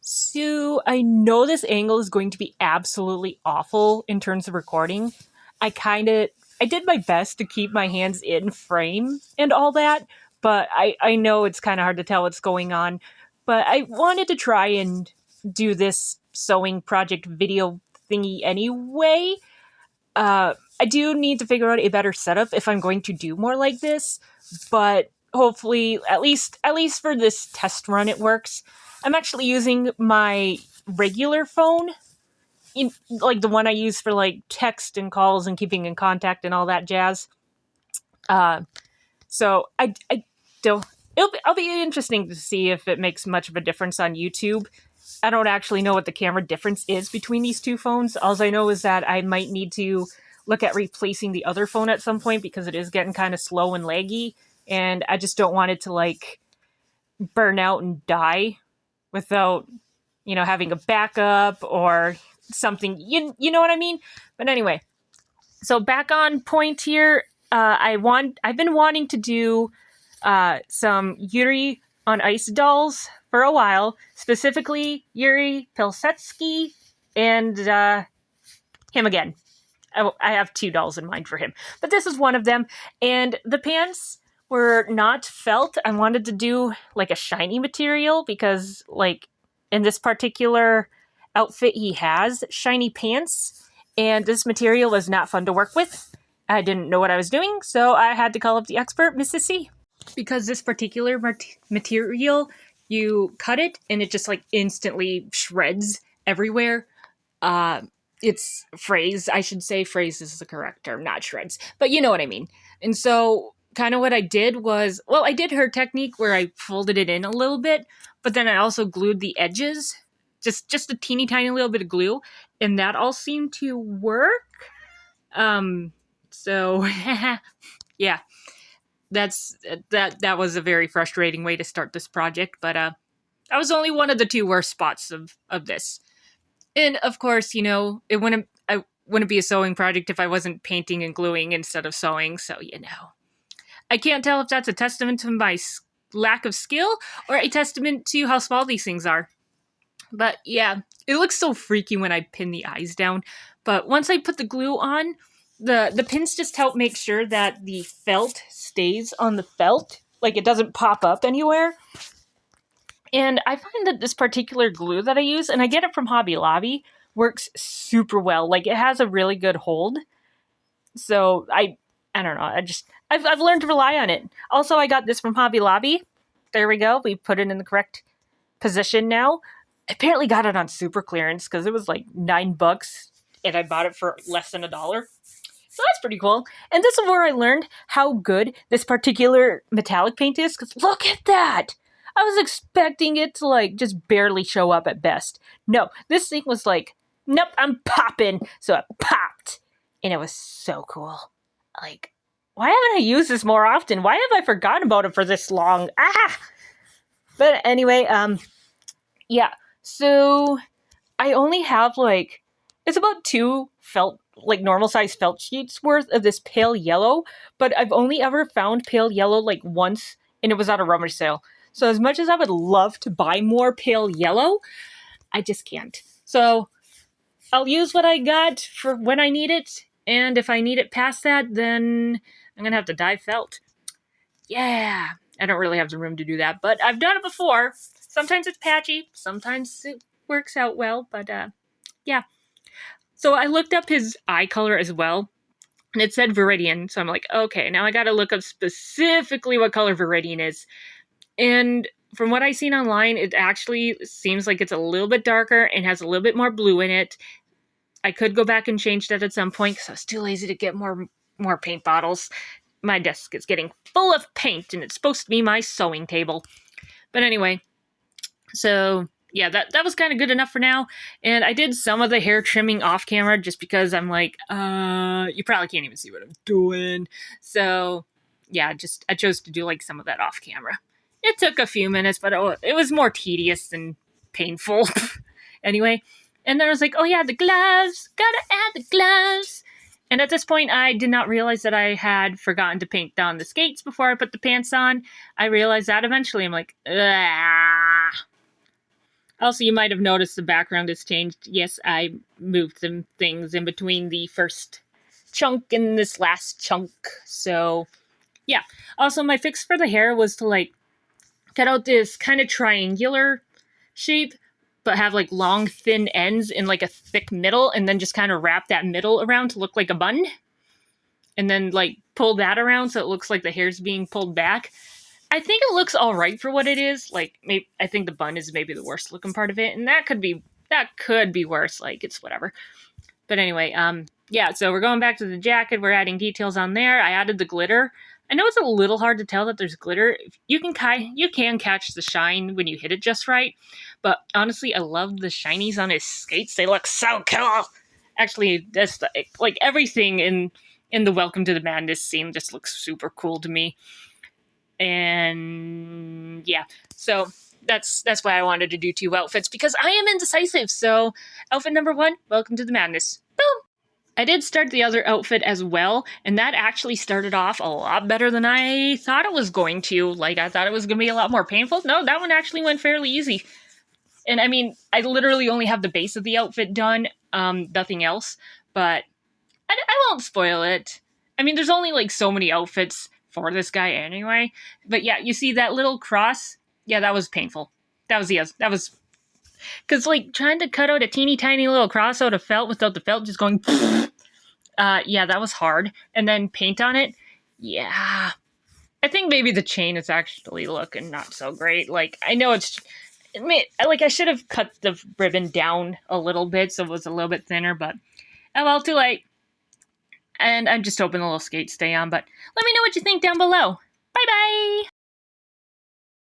So I know this angle is going to be absolutely awful in terms of recording. I did my best to keep my hands in frame and all that, but I know it's kind of hard to tell what's going on. But I wanted to try and do this sewing project video thingy anyway. I do need to figure out a better setup if I'm going to do more like this, but hopefully, at least for this test run, it works. I'm actually using my regular phone, like the one I use for like text and calls and keeping in contact and all that jazz. Uh, so I don't. It'll be interesting to see if it makes much of a difference on YouTube. I don't actually know what the camera difference is between these two phones. All I know is that I might need to look at replacing the other phone at some point because it is getting kind of slow and laggy, and I just don't want it to like burn out and die without, having a backup or something. You know what I mean? But anyway, so back on point here. I've been wanting to do some Yuri on Ice dolls for a while, specifically Yuri Pilsetsky and him again. I have two dolls in mind for him, but this is one of them. And the pants were not felt. I wanted to do like a shiny material because, like, in this particular outfit, he has shiny pants, and this material was not fun to work with. I didn't know what I was doing, so I had to call up the expert, Mrs. C. Because this particular material, you cut it and it just like instantly shreds everywhere. It's phrase, I should say phrase is the correct term, not shreds, but you know what I mean. And so kind of what I did was, well, I did her technique where I folded it in a little bit, but then I also glued the edges, just a teeny tiny little bit of glue, and that all seemed to work. So yeah, that was a very frustrating way to start this project, but that was only one of the two worst spots of this. And of course, I wouldn't be a sewing project if I wasn't painting and gluing instead of sewing, so I can't tell if that's a testament to my lack of skill or a testament to how small these things are. But yeah, it looks so freaky when I pin the eyes down. But once I put the glue on, the pins just help make sure that the felt stays on the felt, like it doesn't pop up anywhere. And I find that this particular glue that I use, and I get it from Hobby Lobby, works super well. Like, it has a really good hold. So I don't know. I've learned to rely on it. Also, I got this from Hobby Lobby. There we go. We put it in the correct position now. I apparently got it on super clearance because it was like $9 and I bought it for less than $1. So that's pretty cool. And this is where I learned how good this particular metallic paint is, because look at that! I was expecting it to like just barely show up at best. No, this thing was like, nope, I'm popping. So it popped. And it was so cool. Like, why haven't I used this more often? Why have I forgotten about it for this long? Ah! But anyway, yeah. So I only have like, it's about 2 felt, like normal size felt sheets worth of this pale yellow, but I've only ever found pale yellow like once, and it was at a rummage sale. So as much as I would love to buy more pale yellow, I just can't. So I'll use what I got for when I need it, and if I need it past that, then I'm going to have to dye felt. Yeah, I don't really have the room to do that, but I've done it before. Sometimes it's patchy, sometimes it works out well, but yeah. So I looked up his eye color as well, and it said Viridian, so I'm like, okay, now I got to look up specifically what color Viridian is. And from what I've seen online, it actually seems like it's a little bit darker and has a little bit more blue in it. I could go back and change that at some point because I was too lazy to get more paint bottles. My desk is getting full of paint, and it's supposed to be my sewing table. But anyway, so yeah, that was kind of good enough for now. And I did some of the hair trimming off camera just because I'm like, you probably can't even see what I'm doing. So yeah, I chose to do like some of that off camera. It took a few minutes, but it was more tedious than painful. Anyway, and then I was like, oh yeah, the gloves! Gotta add the gloves! And at this point, I did not realize that I had forgotten to paint down the skates before I put the pants on. I realized that eventually. I'm like, ah. Also, you might have noticed the background has changed. Yes, I moved some things in between the first chunk and this last chunk. So, yeah. Also, my fix for the hair was to like cut out this kind of triangular shape, but have like long, thin ends in like a thick middle, and then just kind of wrap that middle around to look like a bun. And then like pull that around so it looks like the hair's being pulled back. I think it looks all right for what it is. Like, maybe I think the bun is maybe the worst looking part of it, and that could be worse. Like, it's whatever. But anyway, yeah. So we're going back to the jacket. We're adding details on there. I added the glitter. I know it's a little hard to tell that there's glitter. You can catch the shine when you hit it just right. But honestly, I love the shinies on his skates. They look so cool. Actually, that's like everything in the Welcome to the Madness scene just looks super cool to me. And yeah, so that's why I wanted to do 2 outfits, because I am indecisive. So outfit number 1, Welcome to the Madness. Boom! I did start the other outfit as well, and that actually started off a lot better than I thought it was going to. Like, I thought it was going to be a lot more painful. No, that one actually went fairly easy. And I mean, I literally only have the base of the outfit done, nothing else. But I won't spoil it. I mean, there's only like so many outfits for this guy anyway. But yeah, you see that little cross? Yeah, that was painful. That was because like trying to cut out a teeny tiny little cross out of felt without the felt just going. Yeah, that was hard. And then paint on it. Yeah, I think maybe the chain is actually looking not so great. Like, I know I should have cut the ribbon down a little bit so it was a little bit thinner, but oh well, too late. And I'm just hoping the little skates stay on, but let me know what you think down below. Bye bye!